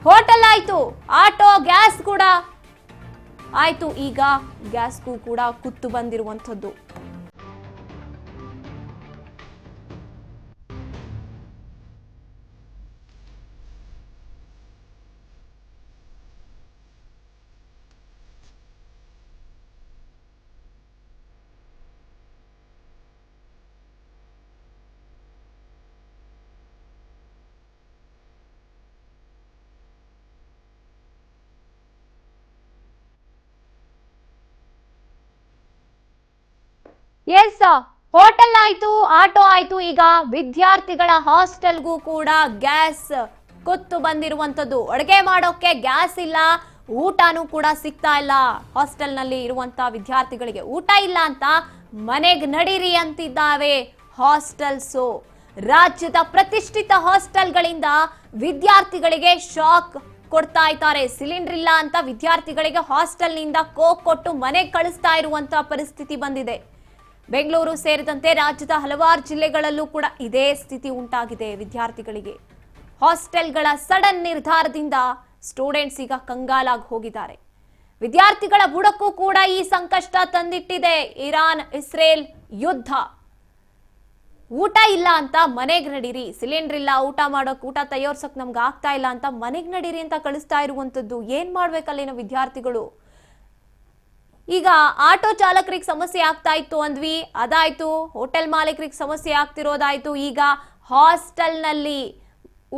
Hotel ಆಯ್ತು, auto, gas ಕೂಡ ಆಯ್ತು. ಈಗ ಗ್ಯಾಸ್ಗೂ ಕೂಡ ಕುತ್ತು ಬಂದಿರುವಂಥದ್ದು. ಎಸ್, ಹೋಟೆಲ್ ಆಯ್ತು, ಆಟೋ ಆಯ್ತು, ಈಗ ವಿದ್ಯಾರ್ಥಿಗಳ ಹಾಸ್ಟೆಲ್ಗೂ ಕೂಡ ಗ್ಯಾಸ್ ಕುತ್ತು ಬಂದಿರುವಂತದ್ದು. ಅಡುಗೆ ಮಾಡೋಕೆ ಗ್ಯಾಸ್ ಇಲ್ಲ, ಊಟನೂ ಕೂಡ ಸಿಗ್ತಾ ಇಲ್ಲ. ಹಾಸ್ಟೆಲ್ ನಲ್ಲಿ ಇರುವಂತ ವಿದ್ಯಾರ್ಥಿಗಳಿಗೆ ಊಟ ಇಲ್ಲ ಅಂತ ಮನೆಗೆ ನಡೀರಿ ಅಂತಿದ್ದಾವೆ ಹಾಸ್ಟೆಲ್ಸು. ರಾಜ್ಯದ ಪ್ರತಿಷ್ಠಿತ ಹಾಸ್ಟೆಲ್ಗಳಿಂದ ವಿದ್ಯಾರ್ಥಿಗಳಿಗೆ ಶಾಕ್ ಕೊಡ್ತಾ ಇದ್ದಾರೆ. ಸಿಲಿಂಡರ್ ಇಲ್ಲ ಅಂತ ವಿದ್ಯಾರ್ಥಿಗಳಿಗೆ ಹಾಸ್ಟೆಲ್ ನಿಂದ ಕೋಕ್ ಕೊಟ್ಟು ಮನೆಗೆ ಕಳಿಸ್ತಾ ಇರುವಂತ ಪರಿಸ್ಥಿತಿ ಬಂದಿದೆ. ಬೆಂಗಳೂರು ಸೇರಿದಂತೆ ರಾಜ್ಯದ ಹಲವಾರು ಜಿಲ್ಲೆಗಳಲ್ಲೂ ಕೂಡ ಇದೇ ಸ್ಥಿತಿ ಉಂಟಾಗಿದೆ. ವಿದ್ಯಾರ್ಥಿಗಳಿಗೆ ಹಾಸ್ಟೆಲ್ಗಳ ಸಡನ್ ನಿರ್ಧಾರದಿಂದ ಸ್ಟೂಡೆಂಟ್ಸ್ ಈಗ ಕಂಗಾಲಾಗಿ ಹೋಗಿದ್ದಾರೆ. ವಿದ್ಯಾರ್ಥಿಗಳ ಬುಡಕ್ಕೂ ಕೂಡ ಈ ಸಂಕಷ್ಟ ತಂದಿಟ್ಟಿದೆ ಇರಾನ್ ಇಸ್ರೇಲ್ ಯುದ್ಧ. ಊಟ ಇಲ್ಲ ಅಂತ ಮನೆಗೆ ನಡೀರಿ, ಸಿಲಿಂಡರ್ ಇಲ್ಲ, ಊಟ ತಯಾರಿಸಕ್ ನಮ್ಗೆ ಆಗ್ತಾ ಇಲ್ಲ ಅಂತ ಮನೆಗೆ ನಡೀರಿ ಅಂತ ಕಳಿಸ್ತಾ ಇರುವಂತದ್ದು. ಏನ್ ಮಾಡ್ಬೇಕಲ್ಲಿನ ವಿದ್ಯಾರ್ಥಿಗಳು? ಈಗ ಆಟೋ ಚಾಲಕರಿಗೆ ಸಮಸ್ಯೆ ಆಗ್ತಾ ಇತ್ತು ಅಂದ್ವಿ, ಅದಾಯ್ತು. ಹೋಟೆಲ್ ಮಾಲೀಕರಿಗೆ ಸಮಸ್ಯೆ ಆಗ್ತಿರೋದಾಯ್ತು. ಈಗ ಹಾಸ್ಟೆಲ್ನಲ್ಲಿ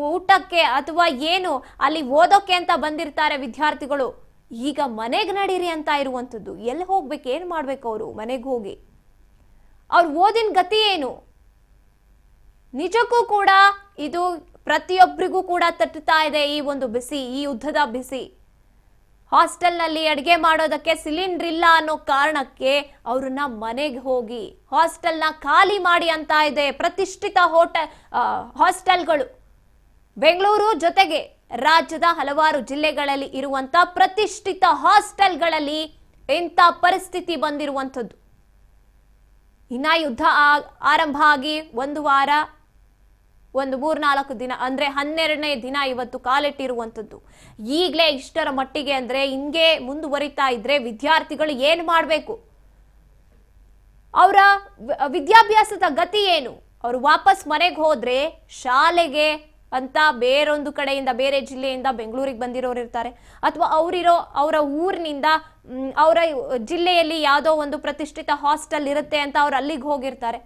ಊಟಕ್ಕೆ ಅಥವಾ ಏನು ಅಲ್ಲಿ ಓದೋಕೆ ಅಂತ ಬಂದಿರ್ತಾರೆ ವಿದ್ಯಾರ್ಥಿಗಳು, ಈಗ ಮನೆಗೆ ನಡೀರಿ ಅಂತ ಇರುವಂಥದ್ದು. ಎಲ್ಲಿ ಹೋಗ್ಬೇಕು, ಏನ್ ಮಾಡ್ಬೇಕು ಅವರು ಮನೆಗೆ ಹೋಗಿ? ಅವ್ರ ಓದಿನ ಗತಿ ಏನು? ನಿಜಕ್ಕೂ ಕೂಡ ಇದು ಪ್ರತಿಯೊಬ್ಬರಿಗೂ ಕೂಡ ತಟ್ಟುತ್ತಾ ಇದೆ ಈ ಒಂದು ಬಿಸಿ, ಈ ಯುದ್ಧದ ಬಿಸಿ. ಹಾಸ್ಟೆಲ್ನಲ್ಲಿ ಅಡುಗೆ ಮಾಡೋದಕ್ಕೆ ಸಿಲಿಂಡರ್ ಇಲ್ಲ ಅನ್ನೋ ಕಾರಣಕ್ಕೆ ಅವ್ರನ್ನ ಮನೆಗೆ ಹೋಗಿ ಹಾಸ್ಟೆಲ್ನ ಖಾಲಿ ಮಾಡಿ ಅಂತ ಇದೆ ಪ್ರತಿಷ್ಠಿತ ಹಾಸ್ಟೆಲ್ಗಳು. ಬೆಂಗಳೂರು ಜೊತೆಗೆ ರಾಜ್ಯದ ಹಲವಾರು ಜಿಲ್ಲೆಗಳಲ್ಲಿ ಇರುವಂತ ಪ್ರತಿಷ್ಠಿತ ಹಾಸ್ಟೆಲ್ಗಳಲ್ಲಿ ಇಂಥ ಪರಿಸ್ಥಿತಿ ಬಂದಿರುವಂಥದ್ದು. ಇನ್ನ ಯುದ್ಧ ಆರಂಭ ಆಗಿ ಒಂದು ವಾರ, ಒಂದು 3-4 ದಿನ ಅಂದ್ರೆ 12ನೇ ದಿನ ಇವತ್ತು ಕಾಲಿಟ್ಟಿರುವಂಥದ್ದು. ಈಗಲೇ ಇಷ್ಟರ ಮಟ್ಟಿಗೆ ಅಂದ್ರೆ ಹಿಂಗೆ ಮುಂದುವರಿತಾ ಇದ್ರೆ ವಿದ್ಯಾರ್ಥಿಗಳು ಏನ್ ಮಾಡಬೇಕು? ಅವರ ವಿದ್ಯಾಭ್ಯಾಸದ ಗತಿ ಏನು? ಅವರು ವಾಪಸ್ ಮನೆಗೆ ಹೋದ್ರೆ ಶಾಲೆಗೆ ಅಂತ ಬೇರೊಂದು ಕಡೆಯಿಂದ, ಬೇರೆ ಜಿಲ್ಲೆಯಿಂದ ಬೆಂಗಳೂರಿಗೆ ಬಂದಿರೋರು ಇರ್ತಾರೆ, ಅಥವಾ ಅವರ ಊರಿನಿಂದ ಅವರ ಜಿಲ್ಲೆಯಲ್ಲಿ ಯಾವುದೋ ಒಂದು ಪ್ರತಿಷ್ಠಿತ ಹಾಸ್ಟೆಲ್ ಇರುತ್ತೆ ಅಂತ ಅವ್ರು ಅಲ್ಲಿಗೆ ಹೋಗಿರ್ತಾರೆ.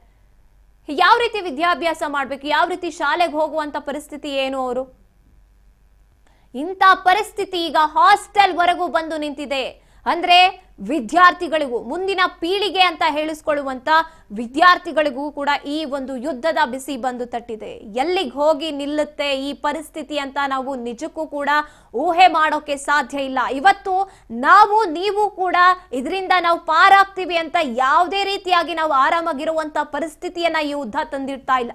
ಯಾವ ರೀತಿ ವಿದ್ಯಾಭ್ಯಾಸ ಮಾಡಬೇಕು? ಯಾವ ರೀತಿ ಶಾಲೆಗೆ ಹೋಗುವಂತ ಪರಿಸ್ಥಿತಿ ಏನು ಅವರು? ಇಂಥ ಪರಿಸ್ಥಿತಿ ಈಗ ಹಾಸ್ಟೆಲ್ ವರೆಗೂ ಬಂದು ನಿಂತಿದೆ. ಅಂದ್ರೆ ವಿದ್ಯಾರ್ಥಿಗಳಿಗೂ, ಮುಂದಿನ ಪೀಳಿಗೆ ಅಂತ ಹೇಳಿಸ್ಕೊಳ್ಳುವಂತ ವಿದ್ಯಾರ್ಥಿಗಳಿಗೂ ಕೂಡ ಈ ಒಂದು ಯುದ್ಧದ ಬಿಸಿ ಬಂದು ತಟ್ಟಿದೆ. ಎಲ್ಲಿಗೆ ಹೋಗಿ ನಿಲ್ಲುತ್ತೆ ಈ ಪರಿಸ್ಥಿತಿ ಅಂತ ನಾವು ನಿಜಕ್ಕೂ ಕೂಡ ಊಹೆ ಮಾಡೋಕೆ ಸಾಧ್ಯ ಇಲ್ಲ. ಇವತ್ತು ನೀವು ಕೂಡ ಇದರಿಂದ ನಾವು ಪಾರಾಗ್ತೀವಿ ಅಂತ ಯಾವುದೇ ರೀತಿಯಾಗಿ ನಾವು ಆರಾಮಾಗಿರುವಂತ ಪರಿಸ್ಥಿತಿಯನ್ನ ಈ ಯುದ್ಧ ತಂದಿಡ್ತಾ ಇಲ್ಲ.